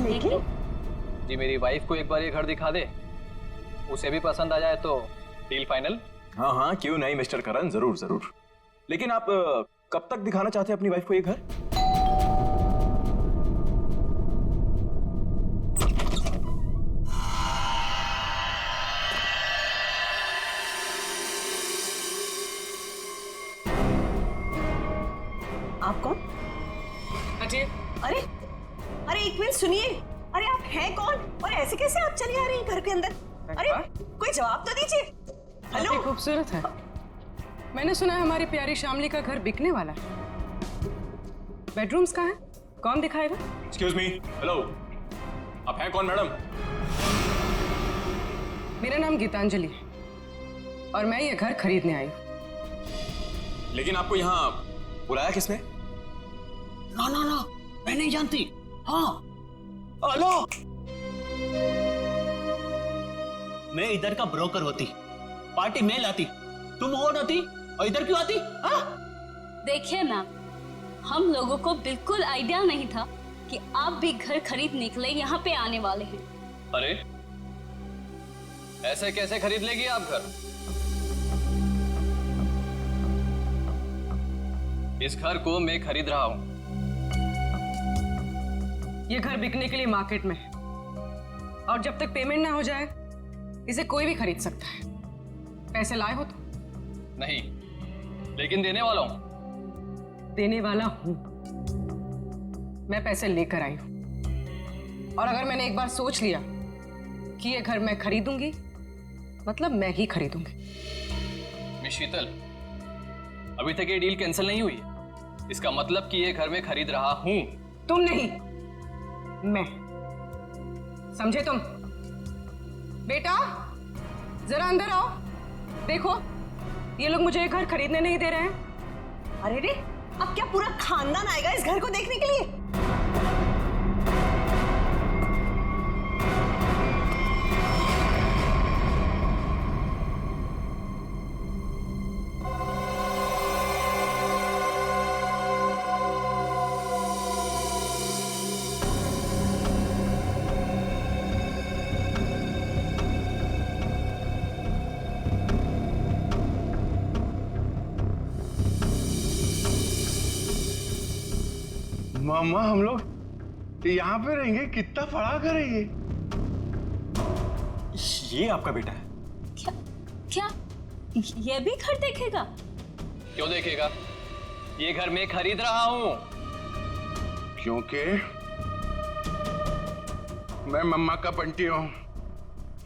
लेकिन जी मेरी वाइफ को एक बार ये घर दिखा दे, उसे भी पसंद आ जाए तो डील फाइनल। हाँ हाँ क्यों नहीं मिस्टर करण, जरूर जरूर। लेकिन आप कब तक दिखाना चाहते हैं अपनी वाइफ को ये घर? आप कौन? हटिए। अरे अरे एक मिनट सुनिए, अरे आप हैं कौन और ऐसे कैसे आप चली आ रही हैं घर के अंदर? अरे कोई जवाब तो दीजिए। हेलो, काफी खूबसूरत है। मैंने सुना है हमारी प्यारी शामली का घर बिकने वाला है। बेडरूम्स कहाँ है? कौन दिखाएगा? एक्सक्यूज मी, हेलो, आप हैं कौन मैडम? मेरा नाम गीतांजलि है और मैं ये घर खरीदने आई हूँ। लेकिन आपको यहाँ बुलाया किसने? ना ना ना, मैं नहीं जानती। हाँ हेलो, मैं इधर का ब्रोकर होती, पार्टी में लाती, तुम और होती और इधर क्यों आती? हाँ? देखिए मैम, हम लोगों को बिल्कुल आइडिया नहीं था कि आप भी घर खरीदने के लिए यहाँ पे आने वाले हैं। अरे ऐसे कैसे खरीद लेगी आप घर? इस घर को मैं खरीद रहा हूं। ये घर बिकने के लिए मार्केट में है और जब तक पेमेंट ना हो जाए इसे कोई भी खरीद सकता है। पैसे लाए हो तो? नहीं, लेकिन देने वाला हूं। देने वाला हूं। मैं पैसे लेकर आई हूं और अगर मैंने एक बार सोच लिया कि ये घर मैं खरीदूंगी, मतलब मैं ही खरीदूंगी। मिस शीतल, अभी तक ये डील कैंसिल नहीं हुई। इसका मतलब कि ये घर मैं खरीद रहा हूं। तुम नहीं, मैं। समझे तुम? बेटा जरा अंदर आओ। देखो ये लोग मुझे ये घर खरीदने नहीं दे रहे हैं। अरे रे, अब क्या पूरा खानदान आएगा इस घर को देखने के लिए? मामा हम लोग यहाँ पे रहेंगे? कितना बड़ा घर है ये? ये आपका बेटा है? क्या क्या ये भी घर देखेगा? क्यों देखेगा? ये घर मैं खरीद रहा हूं। क्योंकि मैं मम्मा का बंटी हूँ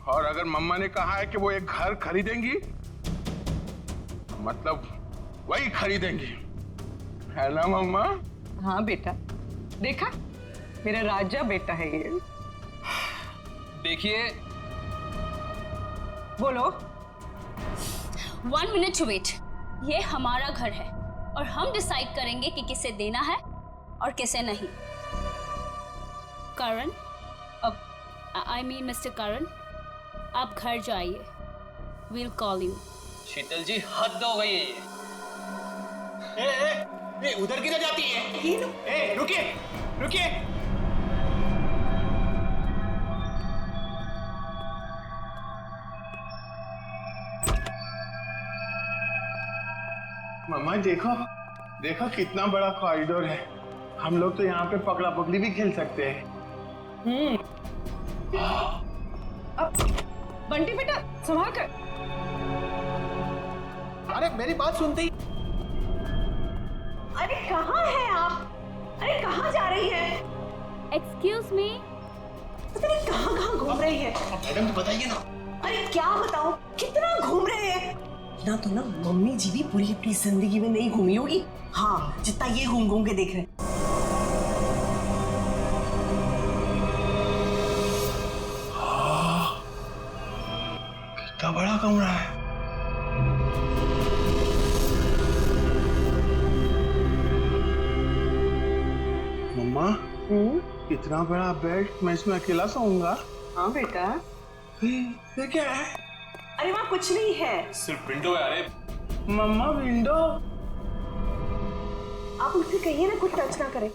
और अगर मम्मा ने कहा है कि वो एक घर खरीदेंगी, मतलब वही खरीदेंगी, है ना मम्मा? हाँ बेटा, देखा मेरा राजा बेटा है ये। देखिए, बोलो। 1 मिनट वेट। ये हमारा घर है और हम डिसाइड करेंगे कि किसे देना है और किसे नहीं। करण, अब आई मीन मिस्टर करण, आप घर जाइए। We'll call you. Sheetal ji हद हो गई है ये। ए, उधर किधर जाती है? ए, रुकिए रुकिए। मम्मा देखो देखो कितना बड़ा कॉरिडोर है। हम लोग तो यहाँ पे पकड़ा पकड़ी भी खेल सकते हैं। अब बंटी बेटा संभाल कर। अरे मेरी बात सुनती। अरे कहाँ हैं आप? अरे कहाँ जा रही है? Excuse me. पता नहीं कहाँ कहाँ घूम रही है। मैडम तो बताइए ना। अरे क्या बताऊं, कितना घूम रहे हैं ना। तो ना मम्मी जी भी पूरी अपनी जिंदगी में नहीं घूमी होगी, हाँ, जितना ये घूम घूम के देख रहे हैं। कितना बड़ा कमरा है। मम्मा, इतना बड़ा बेड, मैं इसमें अकेला सोऊंगा? हाँ बेटा। ये क्या है? अरे वहाँ कुछ नहीं है। सिर्फ विंडो है। अरे मम्मा विंडो। आप उनसे कहिए ना कुछ टच ना करें।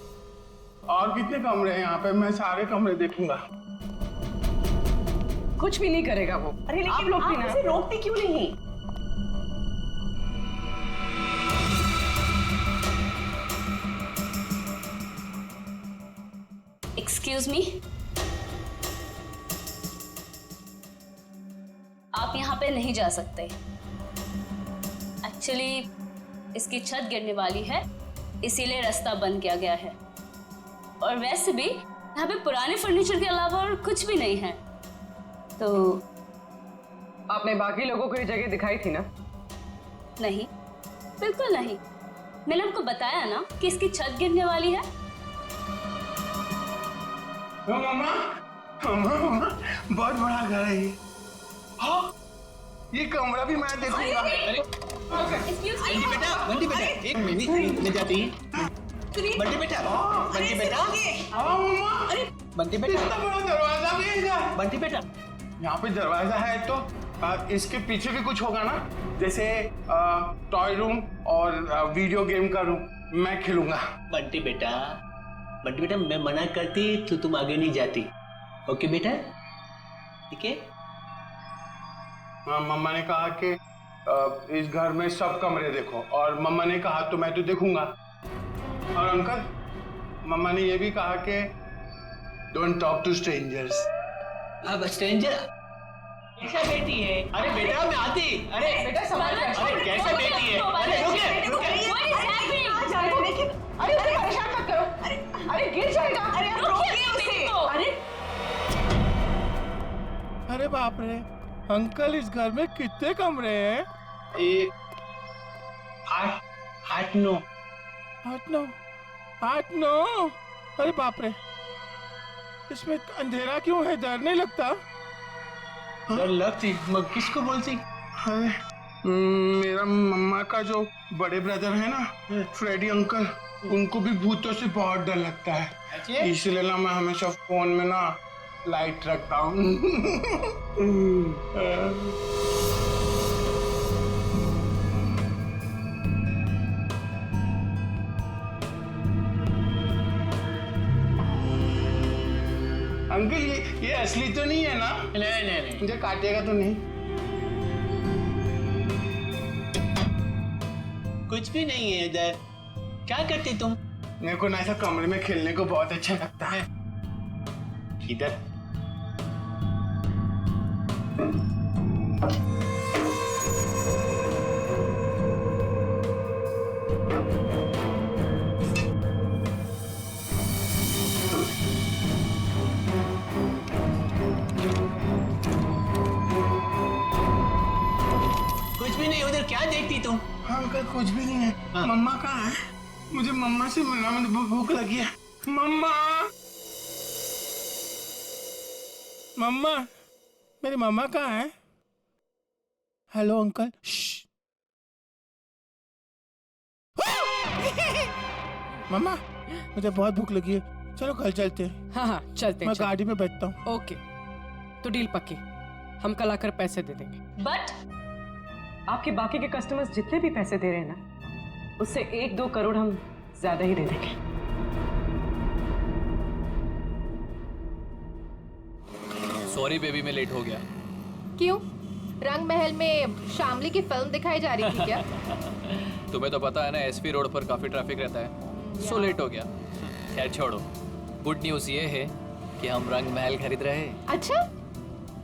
और कितने कमरे हैं यहाँ पे? मैं सारे कमरे देखूंगा। कुछ भी नहीं करेगा वो। अरे लेकिन आप लोग भी आप ना उसे रोकते क्यों नहीं? एक्सक्यूज मी, आप यहाँ पे नहीं जा सकते। एक्चुअली इसकी छत गिरने वाली है, इसीलिए रास्ता बंद किया गया है। और वैसे भी यहाँ पे पुराने फर्नीचर के अलावा और कुछ भी नहीं है। तो आपने बाकी लोगों को ये जगह दिखाई थी ना? नहीं, बिल्कुल नहीं। मैंने आपको बताया ना कि इसकी छत गिरने वाली है। मम्मा, मम्मा, मम्मा, बहुत बड़ा घर है ये। हाँ, ये कमरा भी मैं देखूंगा। बंटी बेटा, एक मिनट में जाती है। बंटी बेटा, बंटी बेटा, हाँ मम्मा, बंटी बेटा, इतना बड़ा दरवाजा भी है इधर। बंटी बेटा। यहाँ पे दरवाजा है तो इसके पीछे भी कुछ होगा ना, जैसे टॉय रूम और वीडियो गेम का रूम। मैं खेलूंगा। बंटी बेटा, मैं मना करती तो तुम आगे नहीं जाती। ओके बेटा, ठीक है? हाँ, मम्मा ने कहा कि इस घर में सब कमरे देखो, और मम्मा ने कहा तो मैं तो देखूंगा। और अंकल, मम्मा ने ये भी कहा कि डोंट टॉक टू स्ट्रेंजर्स। अब स्ट्रेंजर कैसा बेटी है? अरे बेटा मैं आती। अरे बेटा संभाल कर। अरे कैसे बेटी है? अरे रुके। अरे उसे परेशान मत करो। अरे गिर जाएगा। अरे आप रोकिए उसे। अरे अरे बाप रे अंकल, इस घर में कितने कमरे हैं? ये 8-9। 8-9। अरे बाप रे, इसमें अंधेरा क्यों है? डर नहीं लगता? डर लगती, मैं किसको बोलती? अरे मेरा मम्मा का जो बड़े ब्रदर है ना, फ्रेडी अंकल, उनको भी भूतों से बहुत डर लगता है। इसलिए ना मैं हमेशा फोन में ना लाइट रखता हूँ। अंकल ये असली तो नहीं है ना? नहीं। मुझे काटेगा तो नहीं? कुछ भी नहीं है इधर। क्या करती तुम? मेरे को ना ऐसा कमरे में खेलने को बहुत अच्छा लगता है। इधर कुछ भी नहीं। उधर क्या देखती तुम? हाँ अंकल, कुछ भी नहीं है। हाँ। मम्मा कहाँ है? मुझे मम्मा से मिलना, मुझे भूख लगी है। मम्मा, मम्मा, मेरी मम्मा कहाँ है? Hello uncle. मम्मा, मुझे बहुत भूख लगी है, चलो कल चलते हैं। हाँ चलते हैं। मैं गाड़ी में बैठता हूँ। ओके, तो डील पक्की। हम कल आकर पैसे दे देंगे। बट आपके बाकी के कस्टमर्स जितने भी पैसे दे रहे हैं ना, उससे 1-2 करोड़ हम ज्यादा ही दे देंगे। सॉरी बेबी, मैं लेट हो गया। क्यों? रंग महल में शामली की फिल्म दिखाई जा रही थी क्या? तुम्हें तो पता है ना, एसपी रोड पर काफी ट्रैफिक रहता है, सो लेट हो गया। खैर छोड़ो, गुड न्यूज़ ये है कि हम रंग महल खरीद रहे हैं। अच्छा,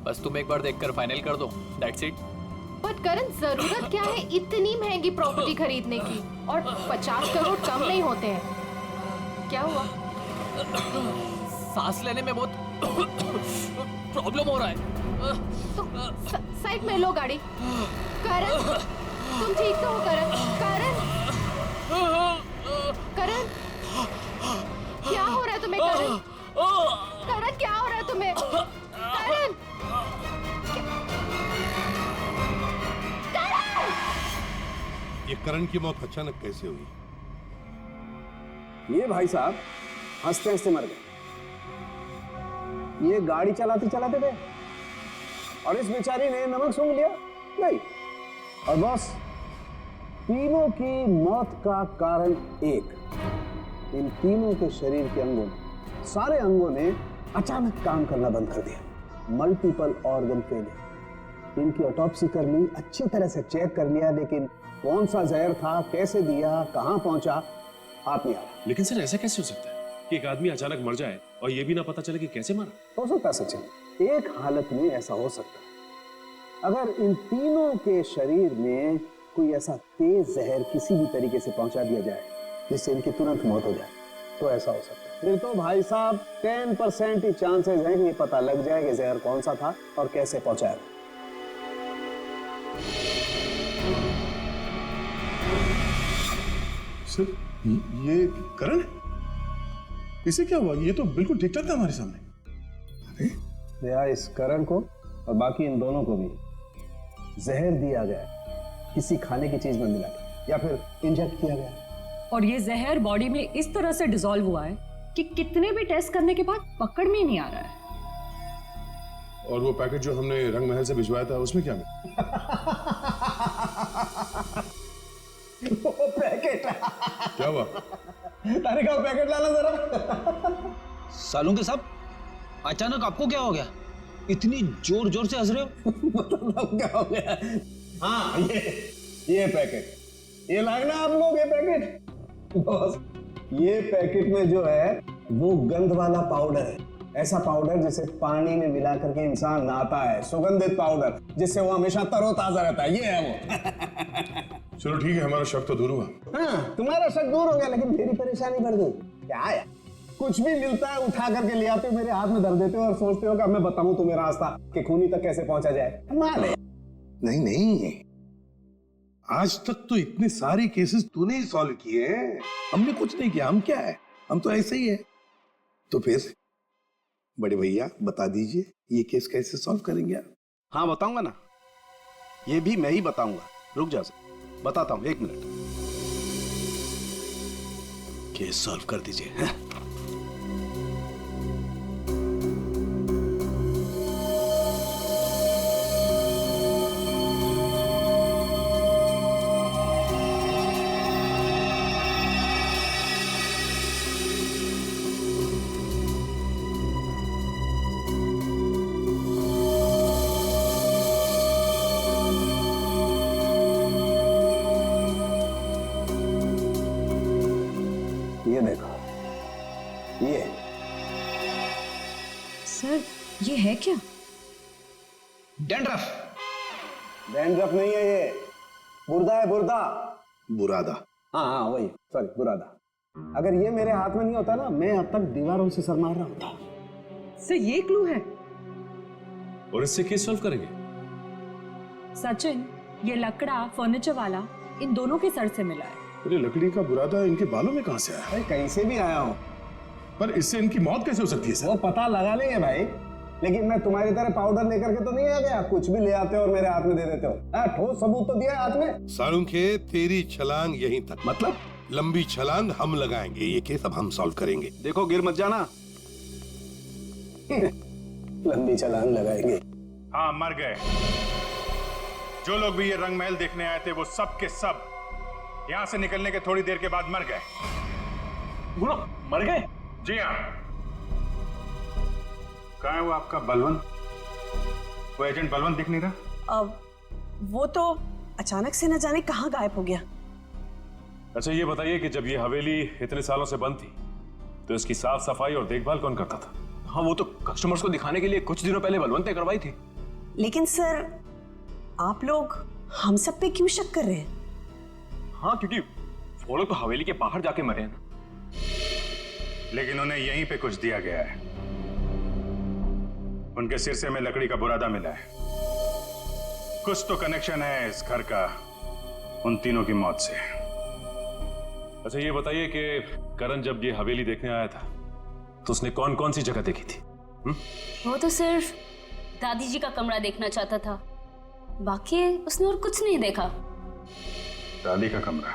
बस तुम एक बार देखकर फाइनल कर दो, दैट्स इट। बट करण, जरूरत क्या है इतनी महंगी प्रॉपर्टी खरीदने की? और 50 करोड़ कम नहीं होते हैं। क्या हुआ? सांस लेने में बहुत प्रॉब्लम हो रहा है। तो साइड में लो गाड़ी। करण, तुम ठीक तो हो? करण, करण, क्या हो रहा है तुम्हें? करण, क्या हो रहा है तुम्हें? करण, ये करण की मौत अचानक कैसे हुई? ये भाई साहब हंसते हंसते मर गए। ये गाड़ी चलाते चलाते गए और इस बेचारी ने नमक सूंघ लिया। नहीं, और बॉस, तीनों की मौत का कारण एक, इन तीनों के शरीर के अंगों ने, सारे अंगों ने अचानक काम करना बंद कर दिया। Multiple organ failure. इनकी ऑटोप्सी कर ली, अच्छी तरह से चेक कर लिया, लेकिन कौन सा जहर था, कैसे दिया, कहां पहुंचा, हाथ नहीं आ रहा। लेकिन सर ऐसा कैसे हो सकता है कि एक आदमी अचानक मर जाए और ये भी ना पता चले कि कैसे मरा? हो सकता है सचिन, एक हालत में ऐसा हो सकता है, अगर इन तीनों के शरीर में कोई ऐसा तेज जहर किसी भी तरीके से पहुंचा दिया जाए जिससे इनकी तुरंत मौत हो जाए, तो ऐसा हो सकता है। फिर तो भाई साहब 10% ही चांसेस हैं कि ये पता लग जाए कि जहर कौन सा था और कैसे पहुंचाया। सर ये करण है? इसे क्या हुआ? ये तो बिल्कुल ठीक ठाक था हमारे सामने। अरे भैया, इस करण को और बाकी इन दोनों को भी जहर दिया गया, किसी खाने की चीज में मिला या फिर इंजेक्ट किया गया, और ये जहर बॉडी में इस तरह से डिसॉल्व हुआ है कि कितने भी टेस्ट करने के बाद पकड़ में ही नहीं आ रहा है। और वो पैकेट जो हमने रंग महल से भिजवाया था उसमें क्या मिला? वो पैकेट क्या हुआ? अरे का पैकेट लाना जरा। सालू के साहब, अचानक आपको क्या हो गया? इतनी जोर जोर से हंस रहे हो? मतलब क्या हो गया? हाँ, ये पैकेट, ये लाना आप लोग, ये पैकेट बॉस, ये पैकेट में जो है वो गंध वाला पाउडर है। ऐसा पाउडर जिसे पानी में मिला करके इंसान नहाता है, सुगंधित पाउडर जिससे वो हमेशा तरोताजा रहता है, ये है वो। चलो ठीक है, हमारा शक तो दूर हुआ। हाँ, तुम्हारा शक दूर हो गया, लेकिन मेरी परेशानी बढ़ गई। क्या है, कुछ भी मिलता है उठा करके ले आते हो, मेरे हाथ में धर देते हो और सोचते हो कि अब मैं बताऊं तुम्हें रास्ता कि खूनी तक कैसे पहुंचा जाए। माने नहीं नहीं, आज तक तो इतने सारे केसेस तूने ही सॉल्व किए हैं, हमने कुछ नहीं किया। हम क्या है, हम तो ऐसे ही है। तो फिर बड़े भैया बता दीजिए ये केस कैसे सॉल्व करेंगे आप? हाँ बताऊंगा ना, ये भी मैं ही बताऊंगा। रुक जा, बताता हूं, 1 मिनट। केस सॉल्व कर दीजिए। ये देखो, ये सर ये है क्या? डैंड्रफ। डैंड्रफ नहीं है, ये बुर्दा है, बुर्दा। बुरादा। हाँ हाँ वही, सॉरी, बुरादा। अगर ये मेरे हाथ में नहीं होता ना, मैं अब तक दीवारों से सर मार रहा होता। सर ये क्लू है। और इससे केस सॉल्व करेंगे? सचिन, ये लकड़ा फर्नीचर वाला इन दोनों के सर से मिला है। अरे लकड़ी का बुरादा इनके बालों में कहां से आया? भाई कहीं से भी आया हो, पर इससे इनकी मौत कैसे हो सकती है सर? वो पता लगा लेंगे भाई, लेकिन मैं तुम्हारी तरह पाउडर लेकर के तो नहीं आ गया। कुछ भी ले आते हो और मेरे हाथ में दे देते हो। ठोस सबूत तो दिया है हाथ में। सालुंखे, तेरी छलांग यहीं तक। मतलब लंबी छलांग हम लगाएंगे, ये केस अब हम सॉल्व करेंगे। देखो, गिर मत जाना। लंबी छलांग लगाएंगे। हाँ, मर गए। जो लोग भी ये रंग महल देखने आए थे वो सब के सब यहां से निकलने के थोड़ी देर के बाद मर गए। बोलो, मर गए? जी हाँ। कहाँ है वो आपका बलवंत? वो एजेंट बलवंत दिख नहीं रहा। अब वो तो अचानक से न जाने कहाँ गायब हो गया। अच्छा ये बताइए कि जब ये हवेली इतने सालों से बंद थी तो इसकी साफ सफाई और देखभाल कौन करता था? हाँ, वो तो कस्टमर्स को दिखाने के लिए कुछ दिनों पहले बलवंत ने करवाई थी। लेकिन सर, आप लोग हम सब पे क्यों शक कर रहे हैं? हाँ, क्योंकि वो लोग तो हवेली के बाहर जाके मरे हैं ना। लेकिन उन्हें यहीं पे कुछ दिया गया है। उनके सिरसे में लकड़ी का बुरादा मिला है। कुछ तो कनेक्शन है इस घर का उन तीनों की मौत से। अच्छा ये बताइए कि करण जब ये हवेली देखने आया था तो उसने कौन कौन सी जगह देखी थी? वो तो सिर्फ दादी जी का कमरा देखना चाहता था, बाकी उसने और कुछ नहीं देखा। दादी का कमरा?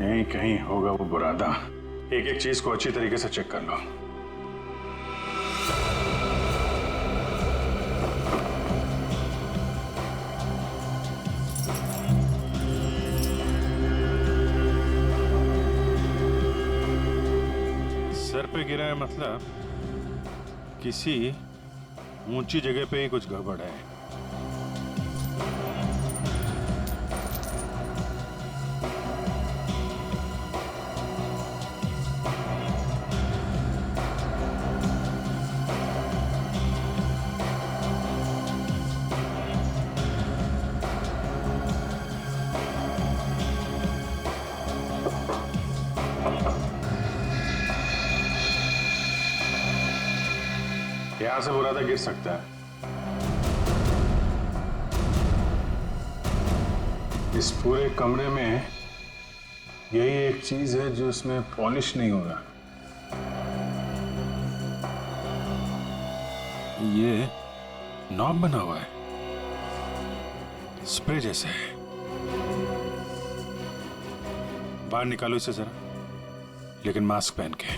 यहीं कहीं होगा वो बुरादा। एक एक चीज को अच्छी तरीके से चेक कर लो। सर पे गिरा है मतलब किसी ऊंची जगह पे ही कुछ गड़बड़ है। यहां से बुरादा गिर सकता है। इस पूरे कमरे में यही एक चीज है जो इसमें पॉलिश नहीं हो रहा। ये नॉब बना हुआ है, स्प्रे जैसा है। बाहर निकालो इसे जरा, लेकिन मास्क पहन के।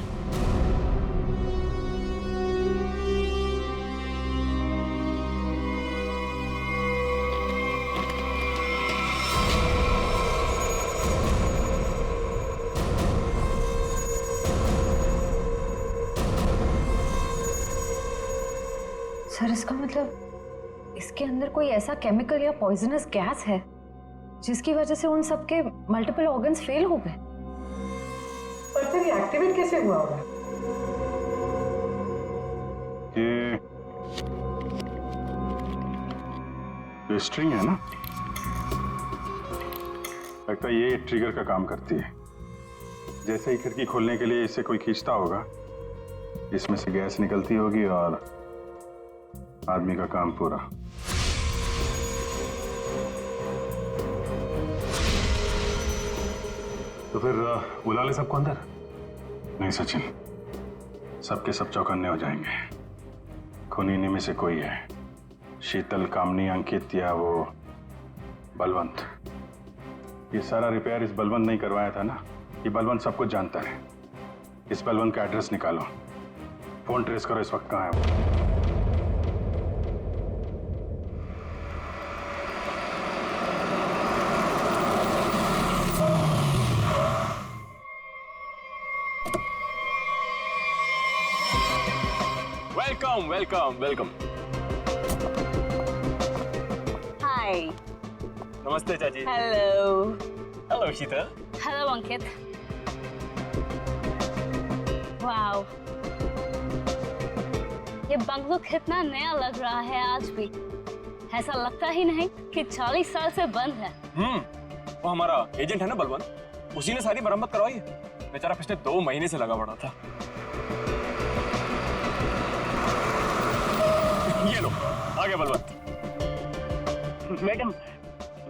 सर इसका मतलब इसके अंदर कोई ऐसा केमिकल या पॉइजनस गैस है जिसकी वजह से उन सबके मल्टीपल ऑर्गन्स फेल हो गए। पर फिर ये एक्टिवेट कैसे हुआ होगा? ये स्ट्रिंग है ना, लगता है ये ट्रिगर का काम करती है। जैसे ही खिड़की खोलने के लिए इसे कोई खींचता होगा, इसमें से गैस निकलती होगी और आदमी का काम पूरा। तो फिर बुला ले सबको अंदर। नहीं सचिन, सबके सब चौकन्ने हो जाएंगे। खूनी इन्हीं में से कोई है, शीतल, कामनी, अंकित या वो बलवंत। ये सारा रिपेयर इस बलवंत नहीं करवाया था ना। ये बलवंत सब कुछ जानता है। इस बलवंत का एड्रेस निकालो, फोन ट्रेस करो इस वक्त कहाँ है वो। Welcome welcome welcome. हाय। नमस्ते चाची। Hello. Hello Sheetal. Hello Ankit. Wow, ये बंगलो कितना नया लग रहा है आज भी। ऐसा लगता ही नहीं कि 40 साल से बंद है। वो हमारा एजेंट है ना बलवंत, उसी ने सारी मरम्मत करवाई है। बेचारा पिछले 2 महीने से लगा पड़ा था। ये लो आ गया Balwant. Madam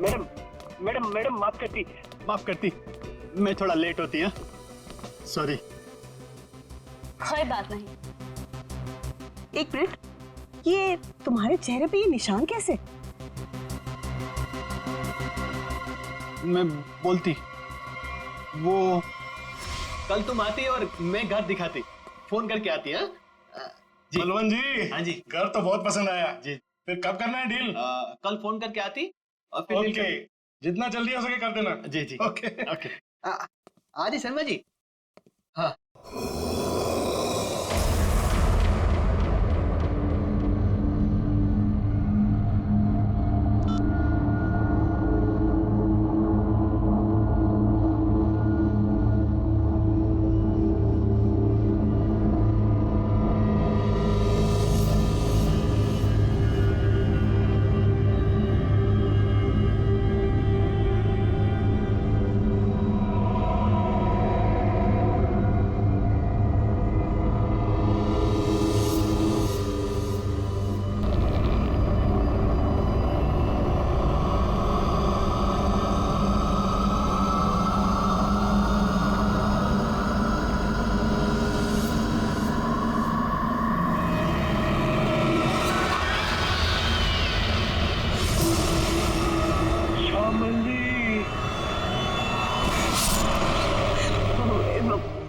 madam madam madam माफ करती, मैं थोड़ा लेट होती है, सॉरी। कोई बात नहीं। एक मिनट, ये तुम्हारे चेहरे पे ये निशान कैसे? मैं बोलती, वो कल तुम आती और मैं घर दिखाती, फोन करके आती है। बलवंत जी। हाँ जी। घर तो बहुत पसंद आया जी। फिर कब करना है डील? कल फोन करके आती और फिर ओके, जितना जल्दी हो सके कर देना। जी जी। Okay okay. आदि शर्मा जी। हाँ।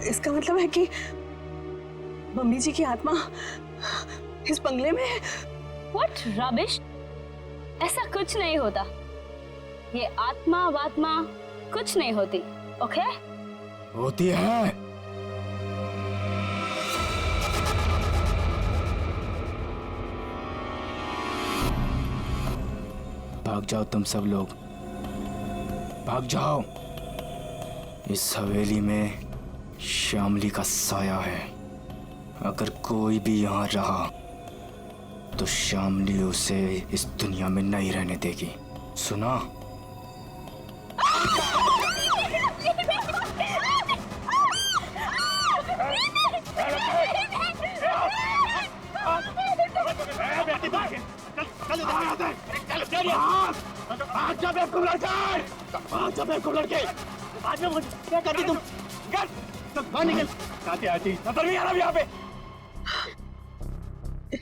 इसका मतलब है कि मम्मी जी की आत्मा इस बंगले में है। What rubbish? ऐसा कुछ नहीं होता। ये आत्मा वात्मा कुछ नहीं होती, ओके? होती है। भाग जाओ तुम सब लोग, भाग जाओ। इस हवेली में श्यामली का साया है। अगर कोई भी यहाँ रहा तो श्यामली उसे इस दुनिया में नहीं रहने देगी, सुना?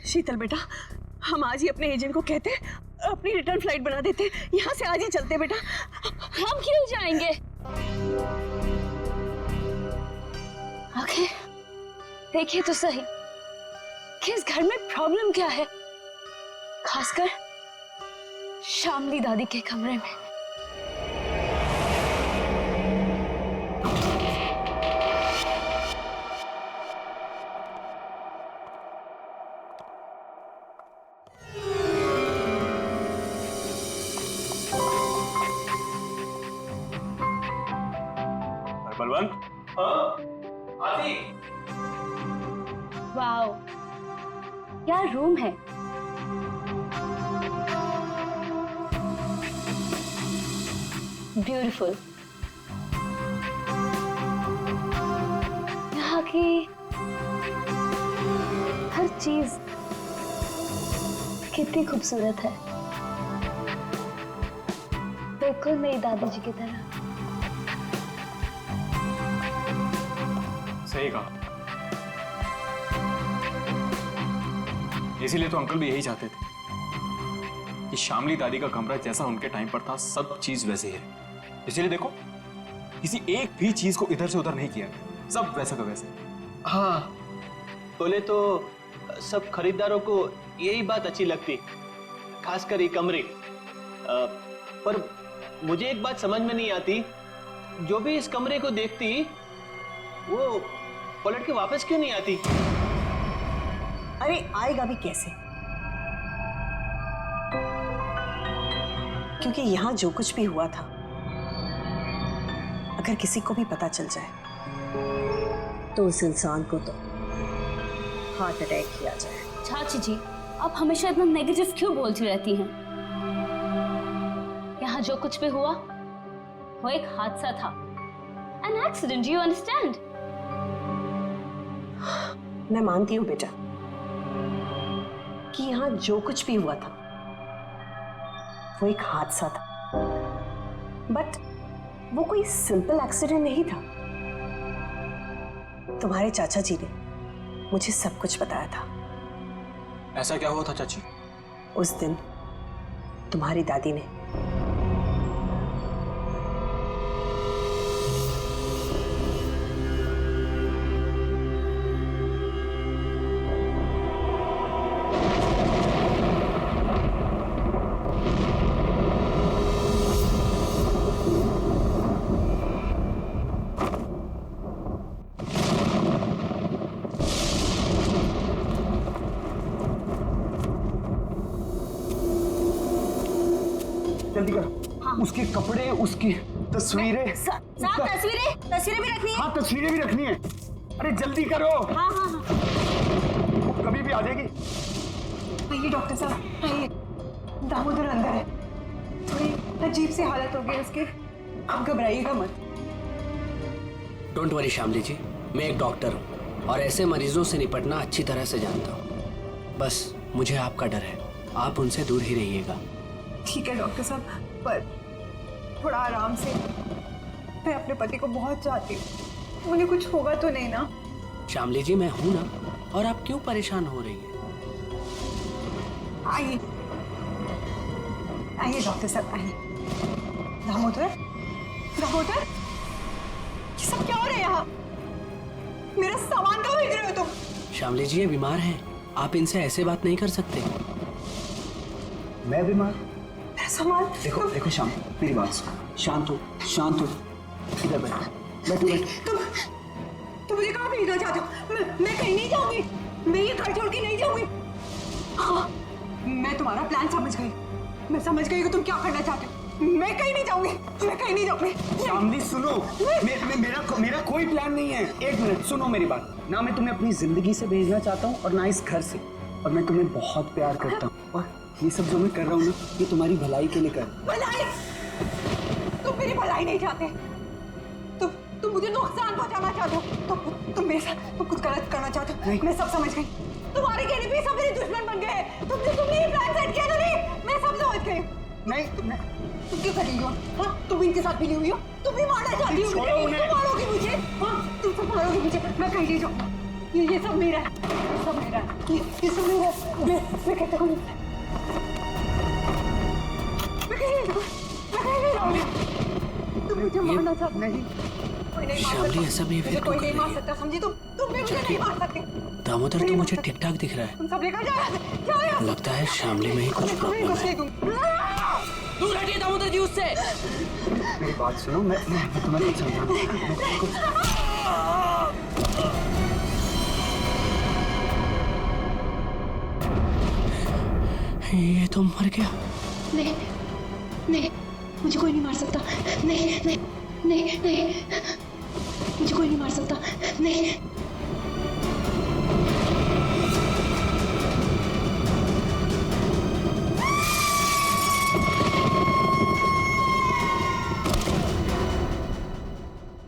शीतल बेटा, हम आज ही अपने एजेंट को कहते अपनी रिटर्न फ्लाइट बना देते, यहाँ से आज ही चलते बेटा। हम क्यों जाएंगे? आखिर देखिए तो सही कि इस घर में प्रॉब्लम क्या है, खासकर श्यामली दादी के कमरे में। बलवंत, आदि। वाओ, क्या रूम है। ब्यूटीफुल। यहाँ की हर चीज कितनी खूबसूरत है, बिल्कुल मेरी दादी जी की तरह। सही कहा। इसीलिए तो अंकल भी यही चाहते थे कि श्यामली दादी का कमरा जैसा उनके टाइम पर था, सब चीज वैसे ही है। इसीलिए देखो, किसी एक भी चीज को इधर से उधर नहीं किया गया, सब वैसा का वैसे। हाँ, बोले तो सब खरीदारों को यही बात अच्छी लगती, खासकर ये कमरे। पर मुझे एक बात समझ में नहीं आती, जो भी इस कमरे को देखती वो पलट के वापस क्यों नहीं आती? अरे आएगा भी कैसे, क्योंकि यहाँ जो कुछ भी हुआ था, अगर किसी को भी पता चल जाए तो उस इंसान को तो हार्ट अटैक किया जाए। चाची जी, आप हमेशा इतना नेगेटिव क्यों बोलती रहती हैं? यहाँ जो कुछ भी हुआ वो एक हादसा था, एन एक्सीडेंट, यू अंडरस्टैंड? मैं मानती हूँ बेटा कि यहाँ जो कुछ भी हुआ था वो एक हादसा था, बट वो कोई सिंपल एक्सीडेंट नहीं था। तुम्हारे चाचा जी ने मुझे सब कुछ बताया था। ऐसा क्या हुआ था चाची? उस दिन तुम्हारी दादी ने जल्दी करो। हाँ। उसके कपड़े, उसकी तस्वीरें। तस्वीरें भी रखनी है। हाँ, तस्वीरें भी रखनी है। अरे जल्दी करो। हाँ हाँ हाँ। वो कभी भी आ जाएगी। आइए डॉक्टर साहब, आइए। दामोदर अंदर है, थोड़ी अजीब सी हालत हो गई उसकी, घबराइएगा मत। डोंट वरी श्यामली जी, मैं एक डॉक्टर हूँ और ऐसे मरीजों से निपटना अच्छी तरह से जानता हूँ। बस मुझे आपका डर है, आप उनसे दूर ही रहिएगा। ठीक है डॉक्टर साहब, पर थोड़ा आराम से। मैं अपने पति को बहुत चाहती हूँ, मुझे कुछ होगा तो नहीं ना? श्यामली जी, मैं हूं ना, और आप क्यों परेशान हो रही हैं? आइए आइए डॉक्टर साहब, आइए। दामोदर, दामोदर, ये सब क्या हो रहा है यहाँ? मेरा सामान कहाँ भेज रहे हो तुम? श्यामली जी, ये बीमार हैं, आप इनसे ऐसे बात नहीं कर सकते। मैं बीमार? मेरा सामान? देखो देखो श्याम, मेरी बात सुनो, शांत हो, शांत हो। इधर बैठो, बैठो बैठो। तुम मुझे कहाँ भेजना चाहते हो? मैं कहीं नहीं जाऊंगी, मैं ये घर छोड़ के नहीं जाऊंगी। हाँ, मैं तुम्हारा प्लान समझ गई। मैं समझ गई कि तुम क्या करना चाहते हो। मैं कहीं नहीं जाऊंगी, मैं कहीं नहीं जाऊंगी। शामली सुनो, मेरा कोई प्लान नहीं है। एक मिनट सुनो मेरी बात। ना मैं तुम्हें अपनी जिंदगी से भेजना चाहता हूँ और ना इस घर से। और मैं तुम्हें बहुत प्यार करता हूँ और ये सब जो मैं कर रहा हूँ ना, ये तुम्हारी भलाई के लिए कर रहा हूँ। भलाई? तुम मेरी भलाई नहीं चाहते, तुम मुझे नुकसान पहुंचाना चाहते हो। तुम मेरे साथ तुम कुछ गलत करना चाहते हो। मैं सब समझ गई। तुम्हारे कहने पे सब मेरे दुश्मन बन गए। तुमने ये प्लान सेट किया था। नहीं, मैं सब समझ गई। नहीं, तुम क्यों कर रही हो? हाँ, तुम इनके साथ मिली हुई हो। तुम भी मारना चाहती हो। तुम मारोगी मुझे। हाँ, तुम सब मारोगी मुझे। मैं कहीं नहीं जाऊंगी। ये सब मेरा है, सब मेरा है। ये सब मेरा है। मैं कहता हूँ मैं कहीं नहीं जाऊंगी। तुम मुझे मारना चाहते नहीं। कोई नहीं मार सकता। ऐसा मुझे कोई नहीं मार सकता, समझी? तुम भी मुझे नहीं मार सकते। दामोदर तो मुझे ठीक ठाक दिख रहा है। तुम सब लेकर जाओ। लगता है शामली में ही कुछ प्रॉब्लम है। दूर हटिए दामोदर जी उससे। मेरी बात सुनो, मैं तुम्हें कुछ समझाऊंगा। ये तो मर गया। नहीं नहीं, मुझे कोई नहीं मार सकता। नहीं नहीं नहीं नहीं, मुझे कोई नहीं मार सकता। नहीं।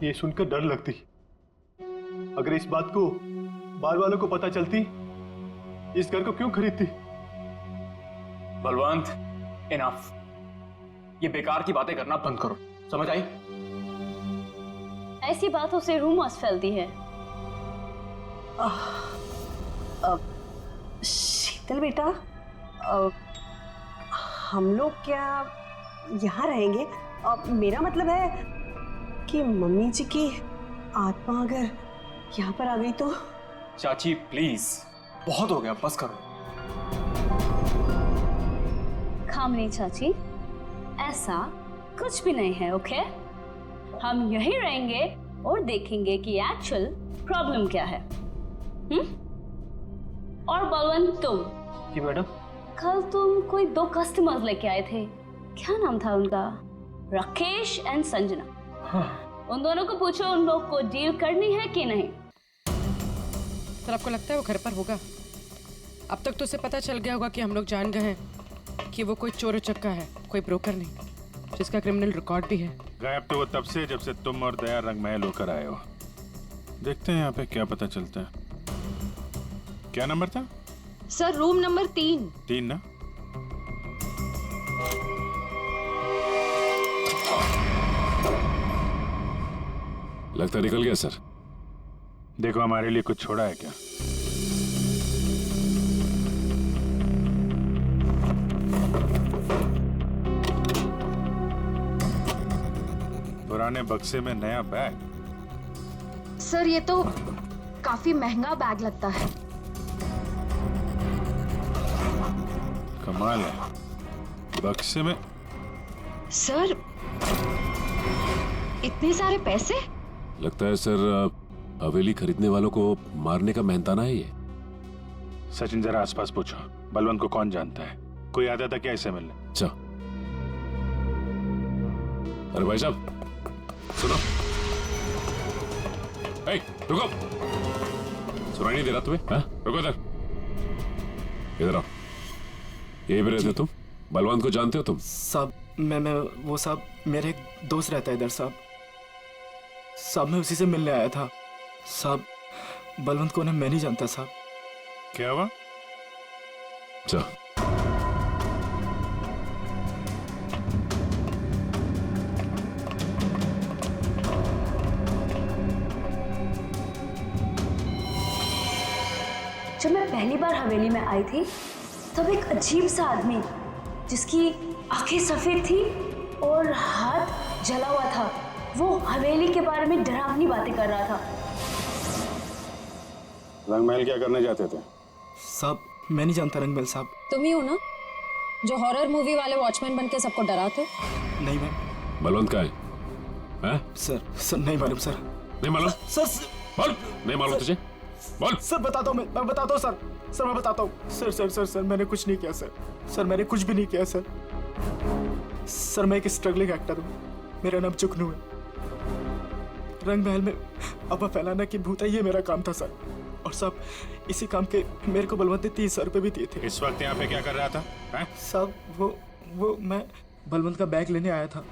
ये सुनकर डर लगती। अगर इस बात को बार वालों को पता चलती, इस घर को क्यों खरीदती? बलवंत, इनफ। ये बेकार की बातें करना बंद करो, समझ आई? ऐसी बातों से रूमर्स फैलती है। शीतल बेटा, हम लोग क्या यहाँ रहेंगे? मेरा मतलब है कि मम्मी जी की आत्मा अगर यहाँ पर आ गई तो? चाची प्लीज, बहुत हो गया, बस करो। खामनी चाची, ऐसा कुछ भी नहीं है, ओके? हम यहीं रहेंगे और देखेंगे कि एक्चुअल प्रॉब्लम क्या है। और बलवंत, तुम? जी मैडम। कल तुम कोई 2 कस्टमर्स लेके आए थे, क्या नाम था उनका? राकेश एंड संजना। हाँ। उन दोनों को पूछो उन लोग को डील करनी है कि नहीं। सर, आपको लगता है वो घर पर होगा? अब तक तो उसे पता चल गया होगा कि हम लोग जान गए हैं कि वो कोई चोर उचक्का है, कोई ब्रोकर नहीं, जिसका क्रिमिनल रिकॉर्ड भी है। गायब तो वो तब से जब से तुम और दया रंग महल होकर आए हो। देखते हैं यहाँ पे क्या पता चलता है। क्या नंबर था? Sir, room number 3। 3 ना? लगता निकल गया सर। देखो, हमारे लिए कुछ छोड़ा है क्या? पुराने बक्से में नया बैग? सर, ये तो काफी महंगा बैग लगता है। कमाल है, बक्से में। सर, इतने सारे पैसे? लगता है सर हवेली खरीदने वालों को मारने का मेहनताना है ये। सचिन, जरा आसपास पूछो, बलवंत को कौन जानता है? कोई आता था क्या इसे मिलने? अच्छा। अरे भाई साहब सुनो। ए, रुको, सुनाई नहीं दे रहा तुम्हें? हाँ? रुको इधर आओ। यही पे रहते तुम? बलवंत को जानते हो तुम? साहब, मैं वो साहब, मेरे एक दोस्त रहता है इधर साहब। मैं उसी से मिलने आया था साहब। बलवंत को मैं नहीं जानता साहब। क्या हुआ? अच्छा। जब मैं पहली बार हवेली में आई थी, तब एक अजीब सा आदमी जिसकी आंखें सफेद थी और हाथ जला हुआ था, वो हवेली के बारे में डरावनी बातें कर रहा था। रंगमहल क्या करने जाते थे? साहब, मैं नहीं जानता रंगमहल साहब। तुम ही हो ना जो हॉरर मूवी वाले वॉचमैन बन के सबको डराते? नहीं मैम। बलवंत का है? सर नहीं मालूम सर। नहीं मालूम? सर बोल, नहीं मालूम तुझे? बोल। सर बताता हूँ, मैं बताता हूँ सर। मैं बताता हूँ। सर मैंने कुछ नहीं किया सर। मैंने कुछ भी नहीं किया सर। सर मैं एक स्ट्रगलिंग एक्टर हूँ, मेरा नाम जुगनू है। रंग महल में अफवाह फैलाना कि भूत है, ये मेरा काम था सर। और साहब इसी काम के मेरे को बलवंत ने 30,000 रुपए भी दिए थे। इस वक्त यहाँ पे क्या कर रहा था? साहब वो मैं बलवंत का बैग लेने आया था।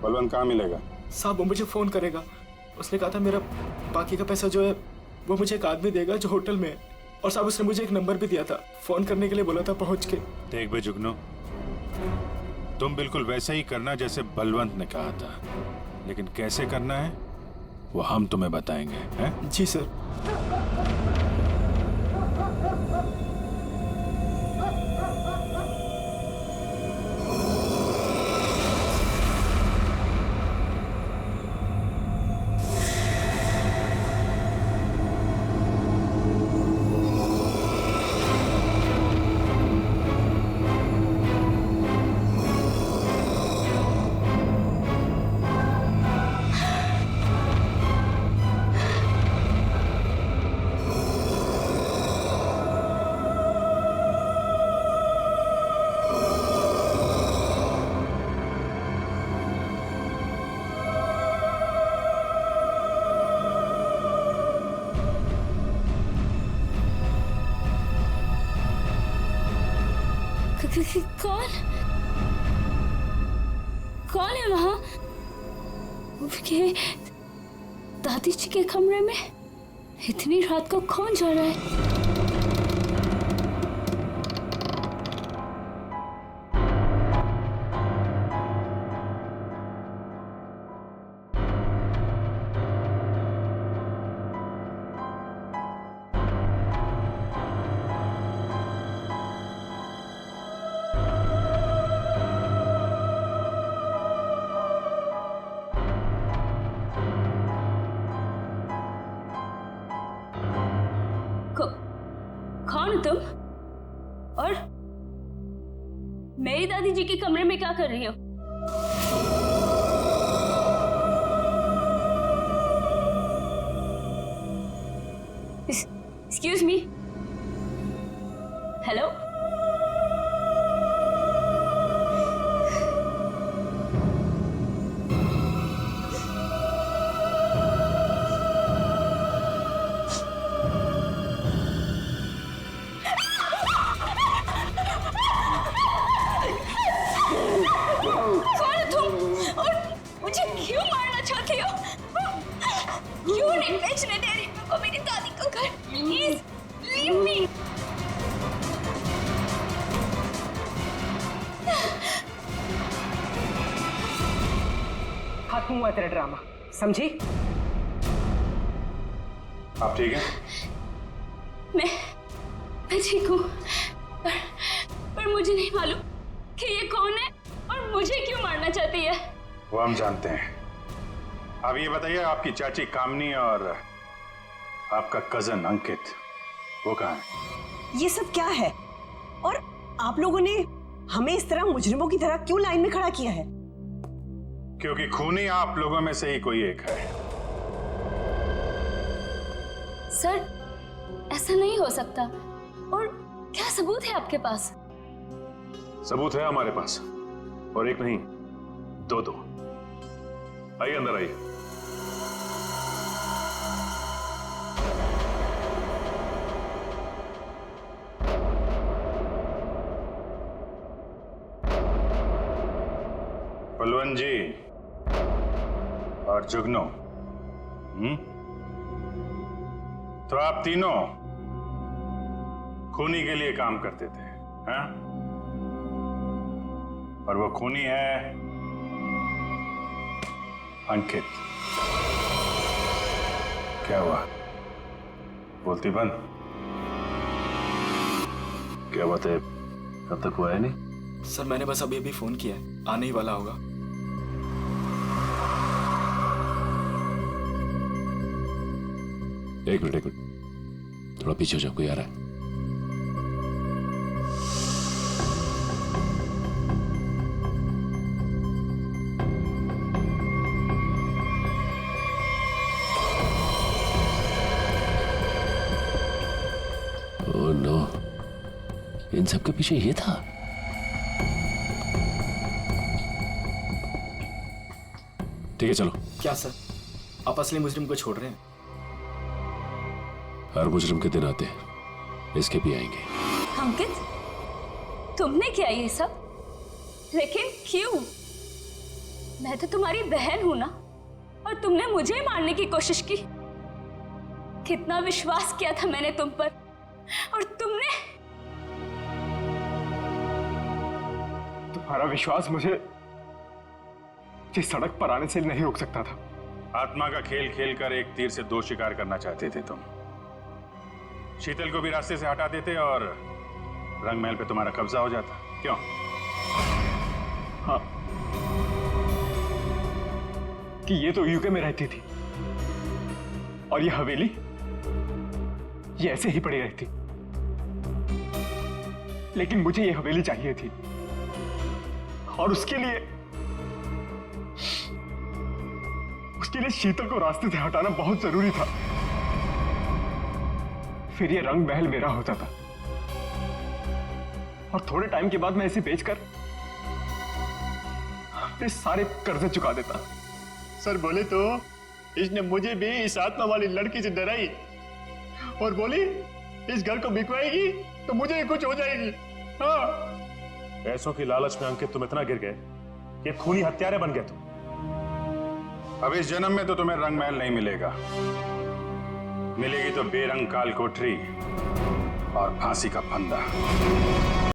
बलवंत कहाँ मिलेगा? साहब वो मुझे फोन करेगा, उसने कहा था मेरा बाकी का पैसा जो है वो मुझे एक आदमी देगा जो होटल में है। और साहब उसने मुझे एक नंबर भी दिया था, फोन करने के लिए बोला था पहुंच के। देख बे जुगनू, तुम बिल्कुल वैसे ही करना जैसे बलवंत ने कहा था, लेकिन कैसे करना है वो हम तुम्हें बताएंगे, हैं? जी सर। कौन है वहां? ये दादी जी के कमरे में इतनी रात को कौन जा रहा है? कौन हो तुम? और मेरी दादी जी के कमरे में क्या कर रही हो? Excuse me, hello? खत्म हुआ तेरा ड्रामा, समझी? आप ठीक हैं? मैं ठीक हूँ, पर मुझे नहीं मालूम कि ये कौन है और मुझे क्यों मारना चाहती है। वो हम जानते हैं। अब ये बताइए, आपकी चाची कामनी और आपका कजन अंकित वो कहाँ है? ये सब क्या है? और आप लोगों ने हमें इस तरह मुजरिमों की तरह क्यों लाइन में खड़ा किया है? क्योंकि खूनी आप लोगों में से ही कोई एक है। सर, ऐसा नहीं हो सकता। और क्या सबूत है आपके पास? सबूत है हमारे पास, और एक नहीं, दो। आइए अंदर आइए। बलवंत जी और जुगनू, तो आप तीनों खूनी के लिए काम करते थे, हैं? और वो खूनी है अंकित। क्या हुआ? बोलती बंद? क्या बात है, कब तक हुआ है? नहीं सर, मैंने बस अभी फोन किया है, आने ही वाला होगा। एक मिनट, थोड़ा पीछे हो जाओ, कोई आ रहा है। ओह नो, इन सब के पीछे ये था। ठीक है चलो। क्या सर, आप असली मुजरिम को छोड़ रहे हैं? हर मुजरिम के दिन आते हैं, इसके भी आएंगे। अंकित, तुमने किया ये सब? लेकिन क्यों? मैं तो तुम्हारी बहन हूं ना, और तुमने मुझे मारने की कोशिश की। कितना विश्वास किया था मैंने तुम पर, और तुमने। तुम्हारा विश्वास मुझे इस सड़क पर आने से नहीं रोक सकता था। आत्मा का खेल खेल कर एक तीर से दो शिकार करना चाहते थे तुम। शीतल को भी रास्ते से हटा देते और रंग महल पे तुम्हारा कब्जा हो जाता। क्यों? हाँ, कि ये तो यूके में रहती थी और ये हवेली ये ऐसे ही पड़ी रहती, लेकिन मुझे ये हवेली चाहिए थी और उसके लिए शीतल को रास्ते से हटाना बहुत जरूरी था। फिर ये रंग महल मेरा होता था और थोड़े टाइम के बाद मैं इसे बेचकर अपने सारे कर्जे चुका देता। सर बोले तो इसने मुझे भी इस आत्मा वाली लड़की से डराई और बोली इस घर को बिकवाएगी तो मुझे ही कुछ हो जाएगी। हाँ, पैसों की लालच में अंकित तुम इतना गिर गए कि खूनी हत्यारे बन गए तुम। अब इस जन्म में तो तुम्हें रंग महल नहीं मिलेगा, मिलेगी तो बेरंग काल कोठरी और फांसी का फंदा।